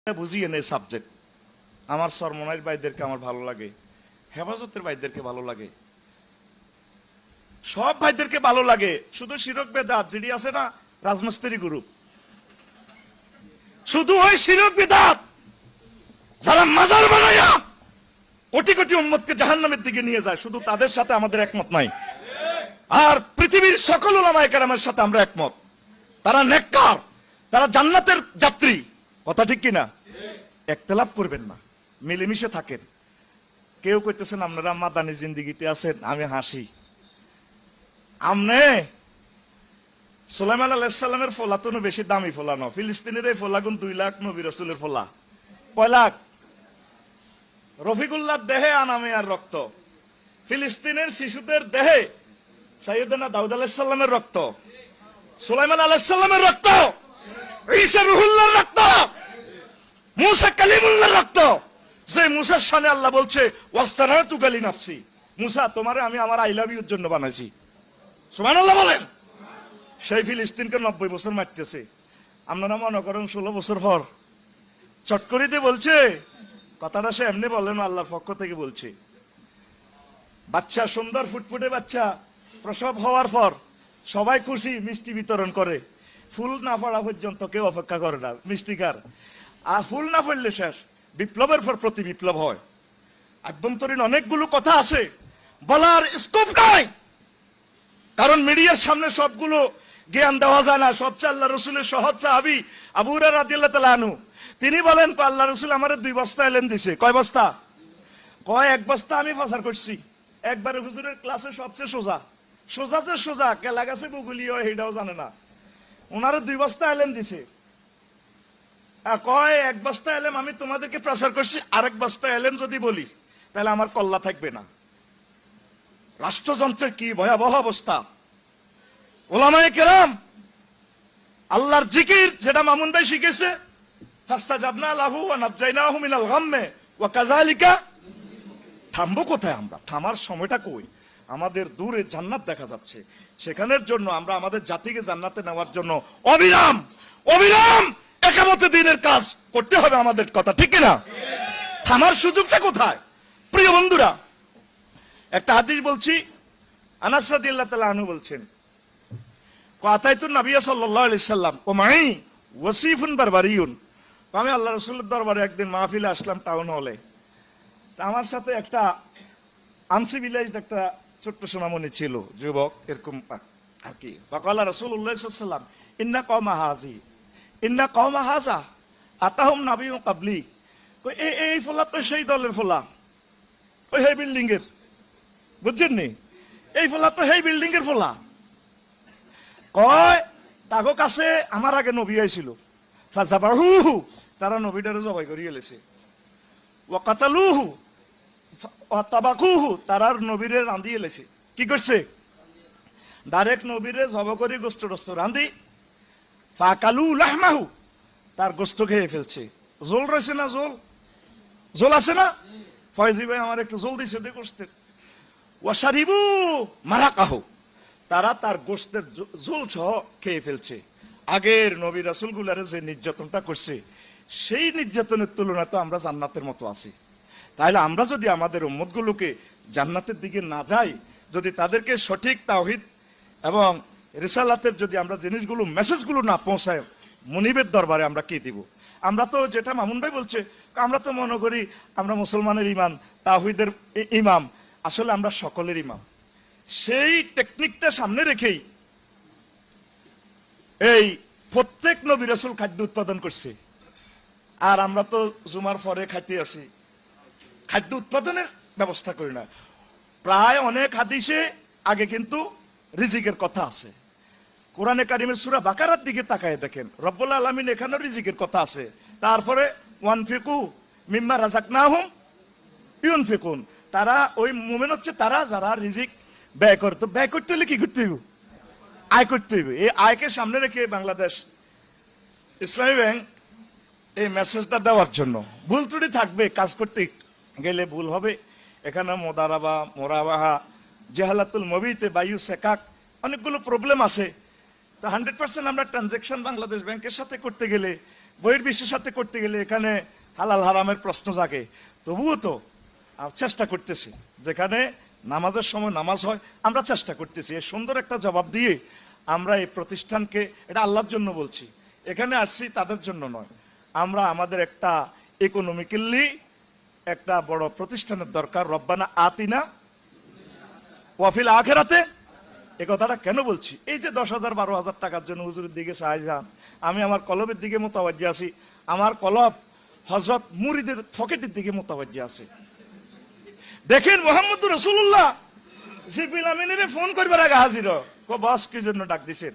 বুঝিয়ে নেই সাবজেক্ট। আমার সরমনাইর ভাইদেরকে আমার ভালো লাগে, হেফাজতের ভাইদেরকে ভালো লাগে, সব ভাইদেরকে ভালো লাগে। শুধু শিরক বেদাত যেটি আছে না, রাজমস্তিরি গ্রুপ, শুধু ওই শিরক বেদাত যারা মাজার বানায়া কোটি কোটি উম্মতকে জাহান্নামের দিকে নিয়ে যায়, শুধু তাদের সাথে আমাদের একমত নাই। আর পৃথিবীর সকল উলামায়ে কেরামের সাথে আমরা একমত। তারা নেককার, তারা জান্নাতের যাত্রী। কথা ঠিক কিনা? একতলাপ করবেন না, মিলেমিশে থাকেন। কেউ কইতেছেন আপনারা মাদানী জিন্দিগিতে আছেন, আমি হাসি। আমনে সুলাইমান আলাইহিস সালামের ফলা তো বেশি দামি ফলা ন, ফিলিস্তিনের এই ফলা গুণ 2 লাখ, নবী রাসূলের ফলা কয় লাখ? রফিকুল্লাহর দেহে আনামিয়ার রক্ত, ফিলিস্তিনের শিশুদের দেহে সাইয়েদনা দাউদ আলাইহিস সালামের রক্ত, সুলাইমান আলাইহিস সালামের রক্ত, ঈসা রুহুল্লাহর রক্ত, মুসা কালিমুল্লাহর রক্ত। যে মুসার শানে আল্লাহ বলছে ওয়াস্তানাতু গালি নাফসি, মুসা তোমারে আমি আমার আই লাভ ইউর জন্য বানাইছি। সুবহানাল্লাহ বলেন। সেই ফিলিস্তিনকে 90 বছর মারতেছে, আপনারা মনে করেন 16 বছর পর চট করে দিয়ে বলছে কথাটা। সে এমনি বলেন, আল্লাহর পক্ষ থেকে বলছে। বাচ্চা, সুন্দর ফুটফুটে বাচ্চা প্রসব হওয়ার পর সবাই খুশি, মিষ্টি বিতরণ করে। ফুল না পড়া পর্যন্ত কেউ অপেক্ষা করে না, মিষ্টিকার। আর ফুল না পড়লে শেষ, বিপ্লবের পর প্রতি বিপ্লব হয়। আভ্যন্তরীণ অনেকগুলো কথা আছে, বলার স্কোপ নাই, কারণ মিডিয়ার সামনে সবগুলো জ্ঞান দেওয়া যায় না। সবচেয়ে আল্লাহ রসুলের সহজ সাহাবী আবু হুরায়রা রাদিয়াল্লাহু তাআলা আনহু, তিনি বলেন আল্লাহ রসুল আমারে 2 বস্তা ইলম দিছে। কয় বস্তা? কয় 1 বস্তা আমি প্রচার করছি। একবারে হুজুরের ক্লাসে সবচেয়ে সোজা, সোজা যে সোজা, কেলা গাছে বগুলি হয় সেটাও জানে না। ওনারে 2 বস্তা ইলম দিছে। কয় 1 বস্তা ইলম আমি তোমাদেরকে প্রচার করছি, আরেক বস্তা ইলম যদি বলি তাহলে আমার কল্লা থাকবে না। রাষ্ট্রযন্ত্রের কি ভয়াবহ অবস্থা! উলামায়ে কেরাম আল্লাহর জিকির যেটা মামুন ভাই শিখেছে, ফাস্তাজাবনা লাহু ওয়া নাজাইনাহু মিনাল গাম্মে ওয়া কাযালিকা। থামবো কোথায় আমরা? থামার সময়টা কই? আমাদের দূরে জান্নাত দেখা যাচ্ছে, সেখানের জন্য আমরা আমাদের জাতিকে জান্নাতে নেওয়ার জন্য অবিরাম অবিরাম একামতে দিনের কাজ করতে হবে আমাদের। কথা ঠিক কিনা? থামার সুযোগটা কোথায়? প্রিয় বন্ধুরা, একটা হাদিস বলছি, আনাস রাদিয়াল্লাহু তাআলা আনহু বলছেন, কাতাইতু নবী সাল্লাল্লাহু আলাইহি সাল্লাম ও মাই ওয়াসিফুন বারবারিয়ুন। আমি আল্লাহ রাসূলের দরবারে একদিন মাহফিলে আসলাম, টাউন হলে। আমার সাথে একটা আনসিভিলাইজড একটা ছোট্ট সোনামণি ছিল, যুবক এরকম আর কি। ফাকালা রাসূলুল্লাহ সাল্লাল্লাহু আলাইহি সাল্লাম ইন্না কওমা হাযা আতাহুম নাবিয়্যুন ক্বাবলি। এই ফলা তো সেই দলের ফলা, ওই সেই বিল্ডিং এর, বুঝছেন নি? এই ফলা তো সেই বিল্ডিং এর ফলা। কয় তাগো কাছে আমার আগে নবী আইছিল, ফাযাবাহুহু, তারা নবীটারে জবাই করিয়ে এলেছে। ওয়া কাতালুহু ওয়া তাবাকুহু, তারার নবীরে রাঁধি এলেছে। কি করছে? ডাইরেক্ট নবীরে জবাই করে গোশত টস্ত রাঁধি, ফাকালু লাহমাহু, তার গোশত খেয়ে ফেলছে। জোল রয়েছে না? জোল আছে না? ফয়জি ভাই আমার একটু জল দিছে দে গোশতের। ওয়া শারিবু মারাকাহু, তারা তার গোশতের ঝোল সহ খেয়ে ফেলছে। আগের নবী রাসূলগুলারে যে নির্যাতনটা করছে, সেই নির্যাতনের তুলনায় তো আমরা জান্নাতের মতো আছি। তাহলে আমরা যদি আমাদের উম্মতগুলোকে জান্নাতের দিকে না যাই, যদি তাদেরকে সঠিক তাওহীদ এবং রিসালাতের যদি আমরা জিনিসগুলো মেসেজগুলো না পৌঁছায়, মুনিবের দরবারে আমরা কি দিব? আমরা তো যেটা মামুন ভাই বলছে, আমরা তো মনে করি আমরা মুসলমানের ইমাম, তাওহীদের ইমাম। আসলে আমরা সকলের ইমাম। সেই টেকনিকটা সামনে রেখেই এই প্রত্যেক নবী রাসূল খাদ্য উৎপাদন করছে, আর আমরা তো জুমার পরে খাইতে আছি, খাদ্য উৎপাদনের ব্যবস্থা করি না। প্রায় অনেক হাদিসে আগে কিন্তু রিজিকের কথা আছে। কোরআনে কারিমের সূরা বাকারার দিকে তাকায় দেখেন, রব্বুল আলামিন এখানেও রিজিকের কথা আছে। তারপরে ওয়ানফিকু মিম্মা রাযাকনাহুম ইউনফিকুন, তারা ওই মুমিন হচ্ছে তারা যারা রিজিক ব্যয় করে। তো ব্যয় করতে হলে কি করতে হইব? আয় করতে হইবে। এই আয়কে সামনে রেখে বাংলাদেশ ইসলামী ব্যাংক এই মেসেজটা দেওয়ার জন্য, ভুল ত্রুটি থাকবে, কাজ করতে গেলে ভুল হবে। এখানে মোদারাবা, মোরাবাহা, জাহালাতুল মবিতে, বায়ু সেকাক, অনেকগুলো প্রবলেম আছে। তো 100% আমরা ট্রানজাকশন বাংলাদেশ ব্যাংকের সাথে করতে গেলে বহির্বিশ্বের সাথে করতে গেলে এখানে হালাল হারামের প্রশ্ন জাগে, তবুও তো চেষ্টা করতেছি, যেখানে নামাজের সময় নামাজ হয় আমরা চেষ্টা করতেছি। এই সুন্দর একটা জবাব দিয়ে আমরা এই প্রতিষ্ঠানকে, এটা আল্লাহর জন্য বলছি, এখানে আসছি তাদের জন্য নয়, আমরা আমাদের একটা ইকোনমিক্যালি একটা বড় প্রতিষ্ঠানের দরকার। রব্বানা আতিনা ওয়াফিল আখিরাতে, এ কথাটা কেন বলছি? এই যে 10,000 12,000 টাকার জন্য হুজুরের দিকে চাইজান, আমি আমার কলবের দিকে মোতাবাজ্জি আছি, আমার কলব হযরত মুরিদের পকেটের দিকে মোতাবাজ্জি আছে। দেখেন মোহাম্মদ রাসূলুল্লাহ জিবরিল আমিনের ফোন করবার আগে হাজির, কো বস কি জন্য ডাক দিছেন?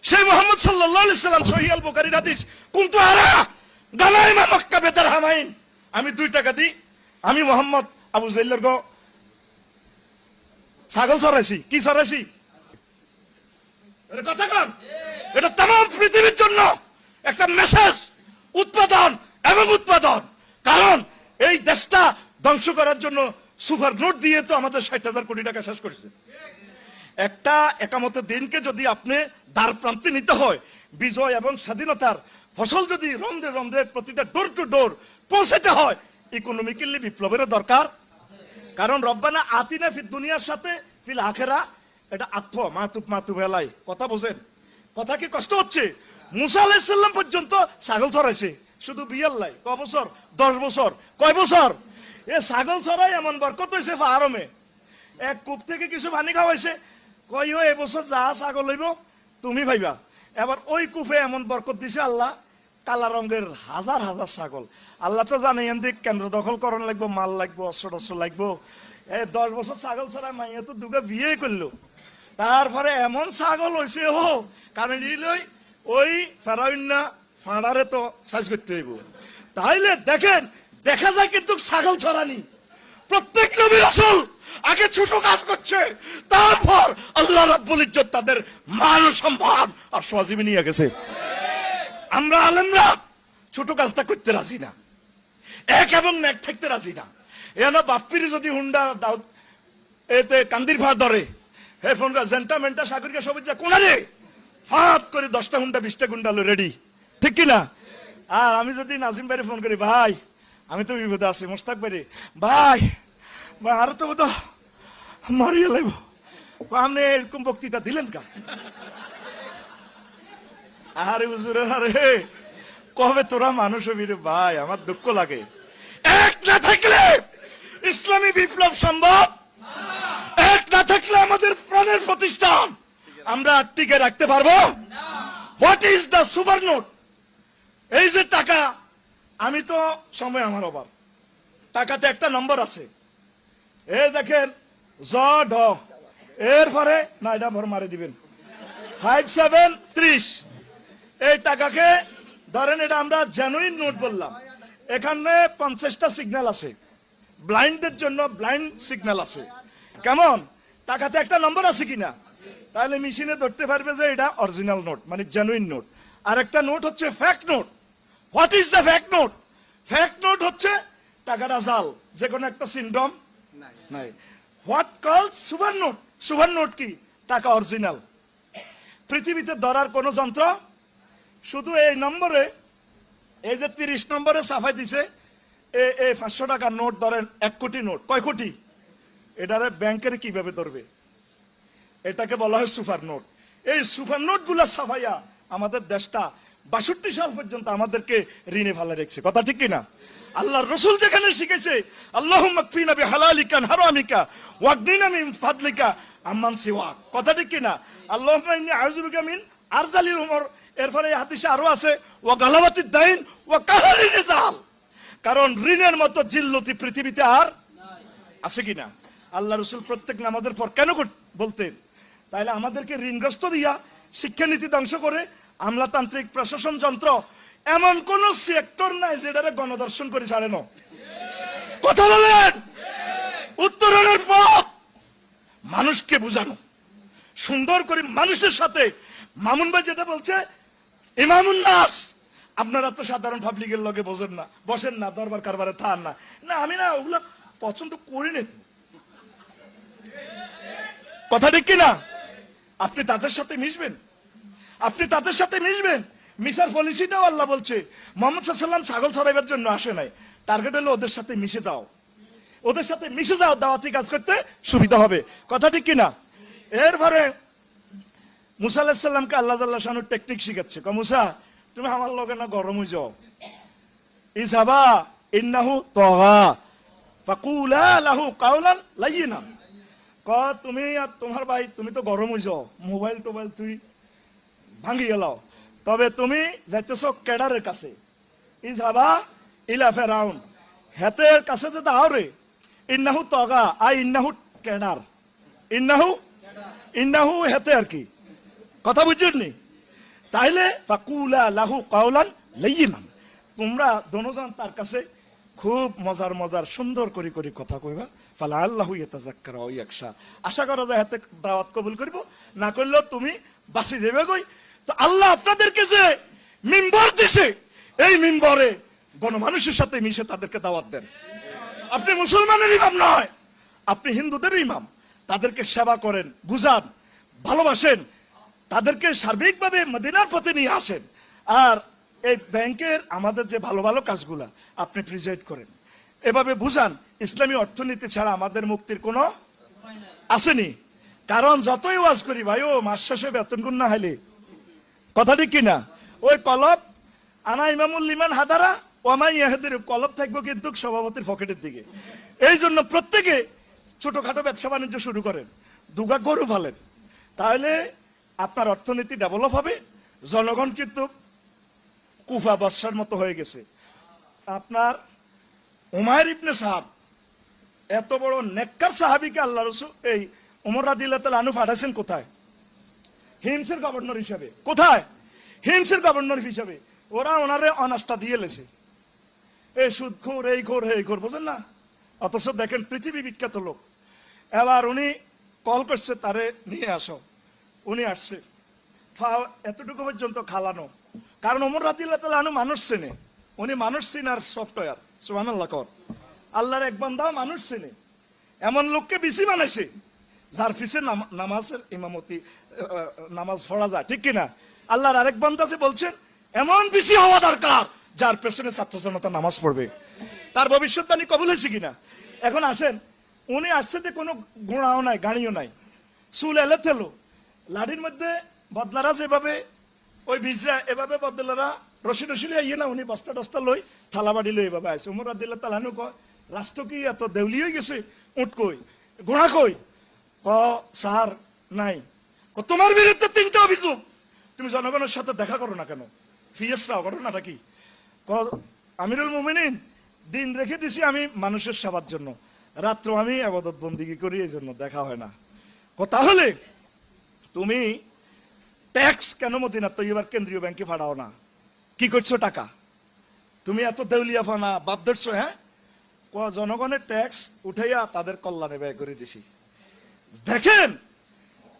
সেই মুহাম্মদ সাল্লাল্লাহু আলাইহি সাল্লাম সহিহ আল বুখারীর হাদিস, কুনতু আরা গানাইমা মক্কা বিদিরহামাইন, আমি 2 টাকা দিই, আমি মোহাম্মদ আবু জাইলের গো ছাগল চড়াইছি। কি চড়াইছি? এটা কথা কন, এটা तमाम পৃথিবীর জন্য একটা মেসেজ, উৎপাদন এবং উৎপাদন। কারণ এই দেশটা ধ্বংস করার জন্য সুপার নোট দিয়ে তো আমাদের 60,000 কোটি টাকা শেষ করেছে। একটা একামতের দিনকে যদি আপনি দ্বার প্রান্তে নিতে হয়, বিজয় এবং স্বাধীনতার ফসল যদি রন্ধ্রে রন্ধ্রে প্রতিটা ডোর টু ডোর পৌঁছাতে হয়, ইকোনমিক্যালি বিপ্লবের দরকার। কারণ রব্বানা আতিনা ফিদ দুনিয়ার সাথে ফিল আখিরা, এটা আত্ম মাতুব এলাই, কথা বোঝেন? কথা কি কষ্ট হচ্ছে? মুসা আলাইহিস সালাম পর্যন্ত ছাগল চড়াইছে, শুধু বিয়াল্লাই ক বছর? 10 বছর। কয় বছর? এ ছাগল চড়াই এমন বরকত হয়েছে ফাহারমে, এক কূপ থেকে কিছু পানি খাওয়াইছে, কই এবছর যা ছাগল হইব তুমি ভাইবা। এবার ওই কূপে এমন বরকত দিছে আল্লাহ, কালা রঙের হাজার হাজার ছাগল। আল্লাহ তো জানে এদিক কেন্দ্র দখল করণ লাগবো, মাল লাগবো, অস্ত্র টস্ত্র লাগবো। 10 বছর ছাগল ছাড়া মাইয়া তো দুগা বিয়ে করলো, তারপরে এমন ছাগল হয়েছে ও কারণ ওই ফেরাউন্না ফাঁড়ারে তো সাইজ করতে হইব। তাইলে দেখেন, দেখা যায় কিন্তু ছাগল ছড়ানি প্রত্যেক নবী রাসূল আগে ছোট কাজ করছে, তারপর আল্লাহ রাব্বুল ইজ্জত তাদের মান সম্মান আর সজীবে নিয়ে গেছে। আমরা আলেমরা ছোট কাজটা করতে রাজি না, এক এবং এক থাকতে রাজি না। এন বাপ্পির যদি হুন্ডা দাও এতে কান্দির ভাত ধরে, হে ফোন জেন্টামেন্টা সাগরিকা সবুজ কোনারে ফাঁপ করে 10টা হুন্ডা 20টা গুন্ডা রেডি, ঠিক কিনা? আর আমি যদি নাজিম ভাইরে ফোন করি, ভাই আমি তো বিপদে আছি, মোস্তাক ভাইরে, ভাই আর তো বোধ মারিয়ে লাগব, আপনি এরকম বক্তৃতা দিলেন কা? আরে হুজুর, আরে কবে তোরা মানুষ হবি রে ভাই, আমার দুঃখ লাগে। এক না থাকলে ইসলামী বিপ্লব সম্ভব, এক না থাকলে আমাদের প্রাণের প্রতিষ্ঠান আমরা টিকে রাখতে পারবো। What is the super note? এই যে টাকা, আমি তো সময় আমার অভাব, টাকাতে একটা নম্বর আছে, এই দেখেন জ ঢ, এরপরে না এটা ভর মারি দিবেন 5 7 30। এই টাকাকে ধরেন, এটা আমরা জেনুইন নোট বললাম, এখানে 50টা সিগন্যাল আছে, ব্লাইন্ডদের জন্য ব্লাইন্ড সিগন্যাল আছে। কেমন? টাকাতে একটা নম্বর আছে কিনা, তাহলে মেশিনে ধরতে পারবে যে এটা অরিজিনাল নোট, মানে জেনুইন নোট। আর একটা নোট হচ্ছে fake note. What is the fake note? Fake note হচ্ছে টাকাটা জাল, যে কোনো একটা সিনড্রোম নাই। What call super note? Super note কি? টাকা অরিজিনাল, পৃথিবীতে ধরার কোন যন্ত্র, শুধু এই নম্বরে, এই যে 30 নম্বরে ছাপাই দিছে, এই 500 টাকার নোট ধরেন 1 কোটি নোট, কয় কোটি? এটারে ব্যাংকের কিভাবে ধরবে? এটাকে বলা হয় সুপার নোট। এই সুপার নোট গুলা ছাপাইয়া আমাদের দেশটা 62 সাল পর্যন্ত আমাদেরকে ঋণে ভালো রেখেছে, কথা ঠিক কিনা? আল্লাহর রাসূল যেখানে শিখেছে আল্লাহুম্মা কফিনা বিহালালিকা হারামিকা ওয়াগনিনা মিন ফাদলিকা আম্মান সিওয়াক, কথা ঠিক কিনা? আল্লাহুম্মা ইন্নী আউযু বিকা মিন আরজালিল উমর। এরপরে এই হাদিসে আরো আছে ওয়া গালাবাতিদ দাইন ওয়া কাহরির রিজাল, কারণ ঋণের মতো জিল্লতি পৃথিবীতে আর আছে কিনা? আল্লাহ রাসূল প্রত্যেক নামাজের পর কেন বলতেন? তাইলে আমাদেরকে ঋণগ্রস্ত দিয়া শিক্ষানীতি ধ্বংস করে আমলাতান্ত্রিক প্রশাসন যন্ত্র, এমন কোন সেক্টর নাই যেটারে গণদর্শন করে ছাড়েন। কথা বলেন? উত্তরণের পথ মানুষকে বুঝানো, সুন্দর করে মানুষের সাথে। মামুন ভাই যেটা বলছে ইমামুন নাস, আপনারা তো সাধারণ পাবলিকের লগে বসেন না, দরবার কারবারে থান না। না আমি না ওগুলো পছন্দ করি না, কথা ঠিক কিনা? আপনি তাদের সাথে মিশবেন, আপনি তাদের সাথে মিশবেন, মিশার পলিসিটাও আল্লাহ বলছে মোহাম্মদ সাল্লাম ছাগল ছড়াইবার জন্য আসে নাই, টার্গেট হলো ওদের সাথে মিশে যাও, ওদের সাথে মিশে যাও, দাওয়াতি কাজ করতে সুবিধা হবে। কথা ঠিক কিনা? এরপরে মুসা আলাইহিস সালামকে আল্লাহ জাল্লাহ শানুর টেকনিক শিখাচ্ছে, মুসা তুমি আমার লগে না গরম হয়ে যাও, ইযহাবা ইন্নাহু তাগা ফাকুলা লাহু কাওলান লাইয়িনা। তুমি আর তোমার ভাই তুমি তো গরম হয়ে যাও, মোবাইল টোবাইল তুই ভাঙি গেলাও, তবে তুমি যাইতেছ কেডারের কাছে, ইযহাবা ইলা ফিরাউন, হেতের কাছে যে দাও রে, ইন্নাহু তাগা আই ইন্নাহু কেডার, ইন্নাহু হেতে আর কি, কথা বুঝছনি? তাইলে ফাকুলা লাহু কাওলান লাইয়িনান, তোমরা দোনোজন তার কাছে খুব মজার মজার সুন্দর করে করে কথা কইবা, ফালা আল্লাহু ইয়াতাযাক্কারু ওয়া ইয়াখশা, আশা করা যায় হাতে দাওয়াত কবুল করব, না করলেও তুমি বাঁচি যাবে কই। তো আল্লাহ আপনাদেরকে যে মিম্বর দিছে, এই মিম্বরে গণমানুষের সাথে মিশে তাদেরকে দাওয়াত দেন। আপনি মুসলমানের ইমাম নয়, আপনি হিন্দুদের ইমাম, তাদেরকে সেবা করেন, বুঝান, ভালোবাসেন, তাদেরকে সার্বিকভাবে মদিনার পথে নিয়ে আসেন। আর এই ব্যাংকের আমাদের যে ভালো ভালো কাজগুলা আপনি প্রিজাইড করেন, এভাবে বুঝান। ইসলামী অর্থনীতি ছাড়া আমাদের মুক্তির কোনো আসেনি। কারণ যতই ওয়াজ করি ভাই, ও মাস শেষে বেতন গুণ না হাইলে, কথা ঠিক কিনা? ওই কলব আনা ইমামুল লিমান হাদারা ওয়ামাই ইয়াহদির কলব থাকবো কিন্তু সভাপতির পকেটের দিকে। এই জন্য প্রত্যেকে ছোটখাটো ব্যবসা বাণিজ্য শুরু করেন, দুগা গরু ফালেন, তাহলে আপনার অর্থনীতি ডেভেলপ হবে। জনগণ কিন্তু কুফা বাদশার মতো হয়ে গেছে। আপনার উমাইর ইবনে সাহাব, এত বড় নেককার সাহাবীকে আল্লাহ রাসূল এই ওমর রাদিয়াল্লাহু তাআলা আনহু পাঠাইছেন কোথায়? হিমসের গভর্নর হিসাবে। কোথায়? হিমসের গভর্নর হিসাবে। ওরা ওনারে অনাস্থা দিয়ে লেছে, এই সুদখোর, এই খোর, এই খোর, বুঝেন না? অথচ দেখেন পৃথিবী বিখ্যাত লোক। এবার উনি কল করছে তারে নিয়ে আসো, উনি আসছে, এতটুকু পর্যন্ত খালানো। কারণ ওমর রাদিয়াল্লাহু তাআলা আনহু মানুষ চেনে, উনি মানুষ চিনার সফটওয়্যার। সুবহানাল্লাহ কর, আল্লাহর এক বান্দা মানুষ চেনে, এমন লোককে বেশি বানাইছে যার পিছে নামাজের ইমামতি, নামাজ পড়া যায়, ঠিক কিনা? আল্লাহর আরেক বান্দা যে বলছেন এমন বেশি হওয়া দরকার যার পেছনে ছাত্র জনতা নামাজ পড়বে। তার ভবিষ্যৎবাণী কবুল হয়েছে কিনা? এখন আসেন, উনি আসছে যে কোনো ঘোড়াও নাই, গাড়িও নাই, চুল এলে থেলো, লাঠির মধ্যে বদলারা যেভাবে ওই ভিজা, এভাবে বদলারা রশি রশি আইয়ে না, উনি বস্তা টস্তা লই থালা বাড়ি লই এভাবে আসে। ওমর রাদিয়াল্লাহু তাআলা আনহু কয়, রাষ্ট্র কি এত দেউলি হয়ে গেছে? উঠ কই, ঘোড়া কই? সাহার নাই। তোমার বিরুদ্ধে 3টা অভিযোগ, তুমি জনগণের সাথে দেখা করো না কেন? ফিয়েসরাও ঘটনাটা কি? আমিরুল মুমিনিন, দিন রেখে দিছি আমি মানুষের সেবার জন্য, রাত্র আমি ইবাদত বন্দিগি করি, এই জন্য দেখা হয় না। তাহলে তুমি ট্যাক্স কেন মদিনা তৈয়বার কেন্দ্রীয় ব্যাংকে ফাড়াও না? কি করছো টাকা? তুমি এত দেউলিয়া ফানা বাপ ধরছো? হ্যাঁ, জনগণের ট্যাক্স উঠাইয়া তাদের কল্যাণে ব্যয় করে দিছি। দেখেন,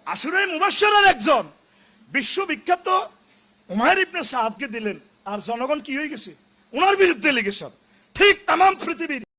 আশুরায়ে মুবাশশারার একজন বিশ্ববিখ্যাত উমাইর ইবনে সাদকে দিলেন, আর জনগণ কি হয়ে গেছে? ওনার বিরুদ্ধে লিগেছেন। ঠিক তামাম পৃথিবীর